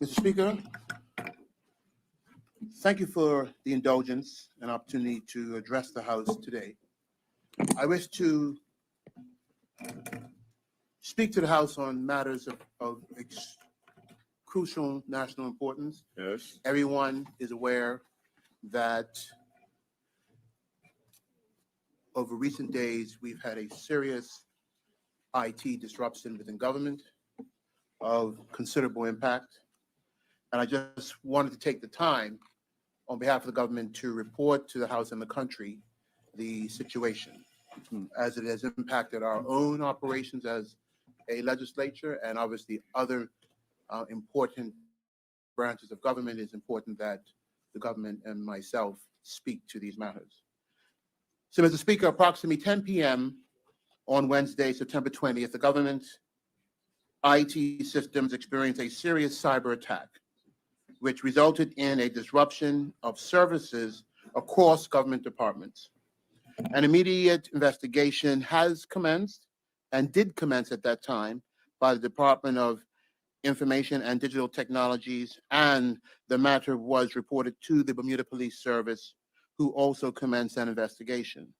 Mr. Speaker, thank you for the indulgence and opportunity to address the House today. I wish to speak to the House on matters of crucial national importance. Yes. Everyone is aware that over recent days, we've had a serious IT disruption within government of considerable impact. And I just wanted to take the time on behalf of the government to report to the House and the country the situation as it has impacted our own operations as a legislature, and obviously other important branches of government. It's important that the government and myself speak to these matters. So, Mr. Speaker, approximately 10 p.m. on Wednesday, September 20th, the government's IT systems experienced a serious cyber attack, which resulted in a disruption of services across government departments. An immediate investigation has commenced and did commence at that time by the Department of Information and Digital Technologies, and the matter was reported to the Bermuda Police Service, who also commenced an investigation.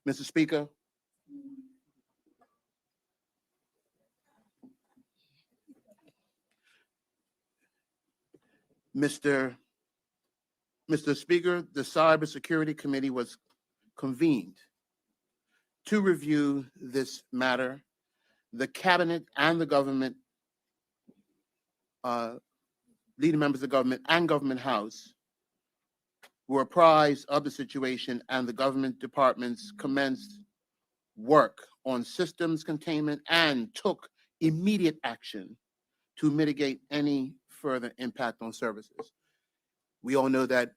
Mr. Speaker, Mr. Speaker, the Cybersecurity Committee was convened to review this matter. The Cabinet and the government, leading members of the government and Government House were apprised of the situation, and the government departments commenced work on systems containment and took immediate action to mitigate any further impact on services. We all know that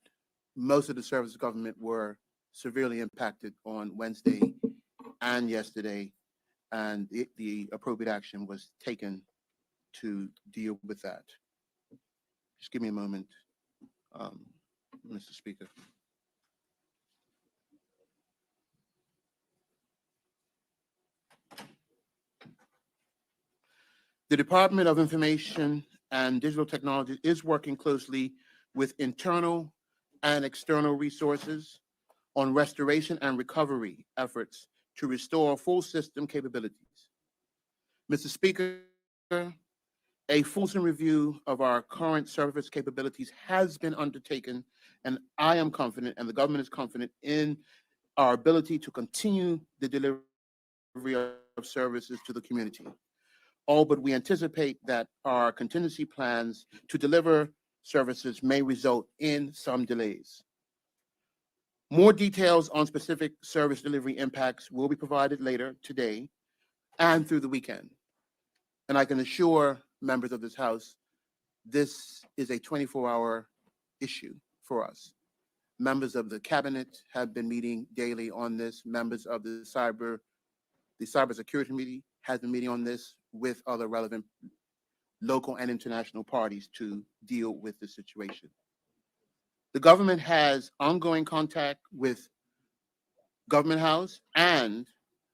most of the services of government were severely impacted on Wednesday and yesterday, and the appropriate action was taken to deal with that. Just give me a moment, Mr. Speaker. The Department of Information and Digital Technology is working closely with internal and external resources on restoration and recovery efforts to restore full system capabilities. Mr. Speaker, a fulsome review of our current service capabilities has been undertaken, and I am confident, and the government is confident, in our ability to continue the delivery of services to the community. All but we anticipate that our contingency plans to deliver services may result in some delays. More details on specific service delivery impacts will be provided later today and through the weekend. And I can assure members of this House, this is a 24-hour issue for us. Members of the Cabinet have been meeting daily on this. Members of the Cybersecurity Committee has been meeting on this with other relevant local and international parties to deal with the situation. The government has ongoing contact with Government House, and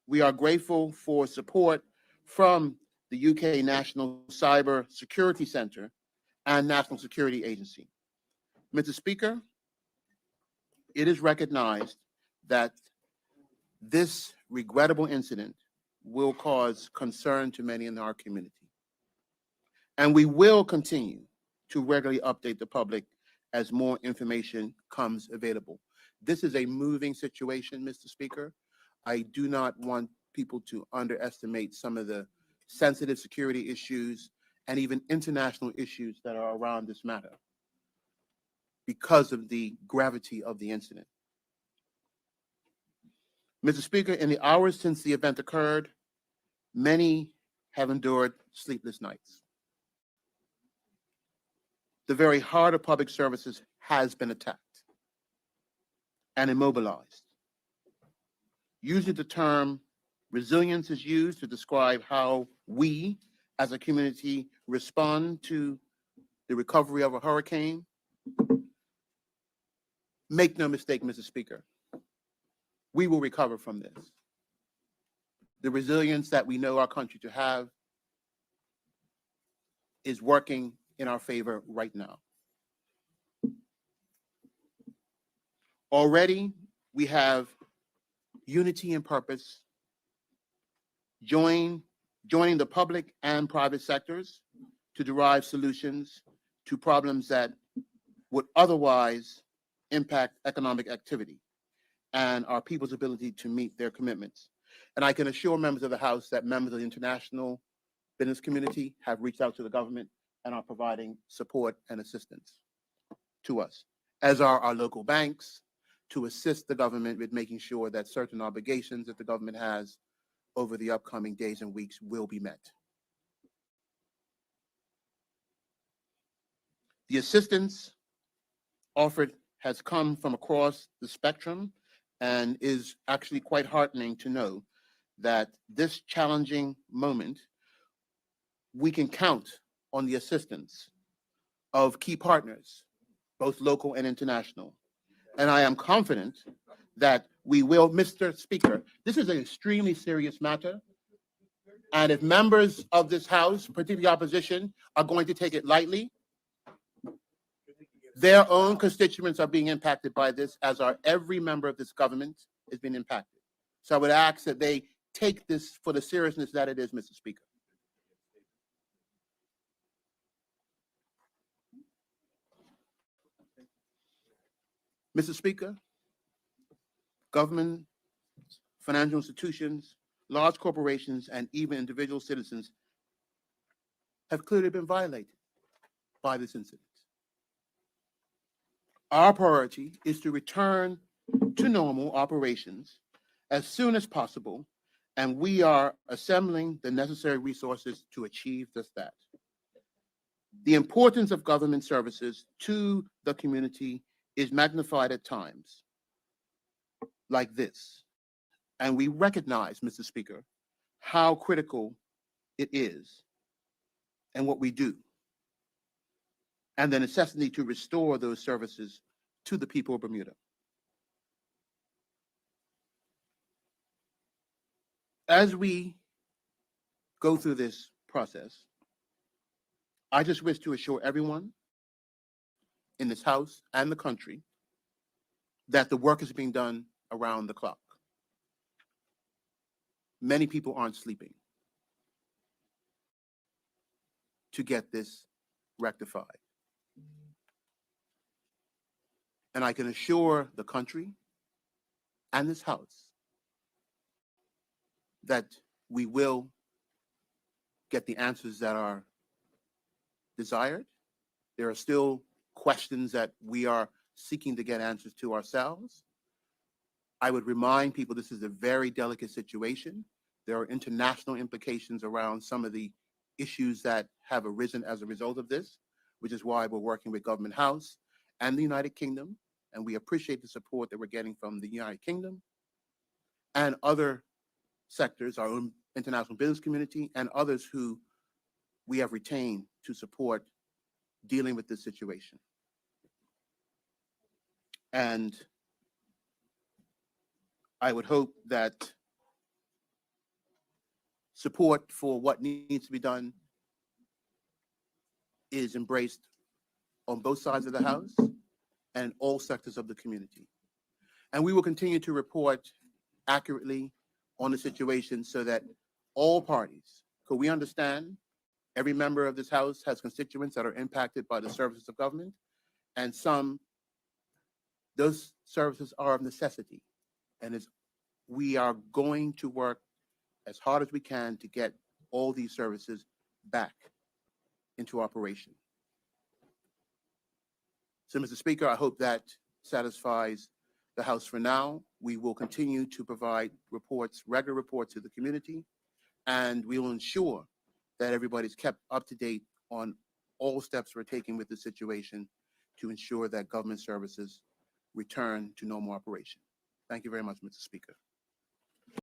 we are grateful for support from the UK National Cyber Security Center and National Security Agency. Mr. Speaker, it is recognized that this regrettable incident will cause concern to many in our community. And we will continue to regularly update the public as more information comes available. This is a moving situation, Mr. Speaker. I do not want people to underestimate some of the sensitive security issues and even international issues that are around this matter because of the gravity of the incident. Mr. Speaker, in the hours since the event occurred, many have endured sleepless nights. The very heart of public services has been attacked and immobilized. Usually the term resilience is used to describe how we as a community respond to the recovery of a hurricane. Make no mistake, Mr. Speaker, we will recover from this. The resilience that we know our country to have is working in our favor right now. Already, we have unity and purpose, joining the public and private sectors to derive solutions to problems that would otherwise impact economic activity and our people's ability to meet their commitments. And I can assure members of the House that members of the international business community have reached out to the government and are providing support and assistance to us, as are our local banks, to assist the government with making sure that certain obligations that the government has over the upcoming days and weeks will be met. The assistance offered has come from across the spectrum and is actually quite heartening to know that this challenging moment, we can count on the assistance of key partners, both local and international. And I am confident that we will, Mr. Speaker, this is an extremely serious matter. And if members of this House, particularly opposition, are going to take it lightly, their own constituents are being impacted by this, as are every member of this government is being impacted. So I would ask that they take this for the seriousness that it is, Mr. Speaker. Mr. Speaker, government, financial institutions, large corporations, and even individual citizens have clearly been violated by this incident. Our priority is to return to normal operations as soon as possible, and we are assembling the necessary resources to achieve just that. The importance of government services to the community is magnified at times like this, and we recognize, Mr. Speaker, how critical it is and what we do, and the necessity to restore those services to the people of Bermuda. As we go through this process, I just wish to assure everyone in this House and the country that the work is being done around the clock. Many people aren't sleeping to get this rectified. And I can assure the country and this House that we will get the answers that are desired. There are still questions that we are seeking to get answers to ourselves. I would remind people this is a very delicate situation. There are international implications around some of the issues that have arisen as a result of this, which is why we're working with Government House and the United Kingdom, and we appreciate the support that we're getting from the United Kingdom and other sectors, our own international business community, and others who we have retained to support dealing with this situation. And I would hope that support for what needs to be done is embraced on both sides of the House and all sectors of the community. And we will continue to report accurately on the situation so that all parties, because we understand every member of this House has constituents that are impacted by the services of government, and those services are of necessity. And we are going to work as hard as we can to get all these services back into operation. So, Mr. Speaker, I hope that satisfies the House for now. We will continue to provide reports, regular reports to the community, and we will ensure that everybody's kept up to date on all steps we're taking with the situation to ensure that government services return to normal operation. Thank you very much, Mr. Speaker.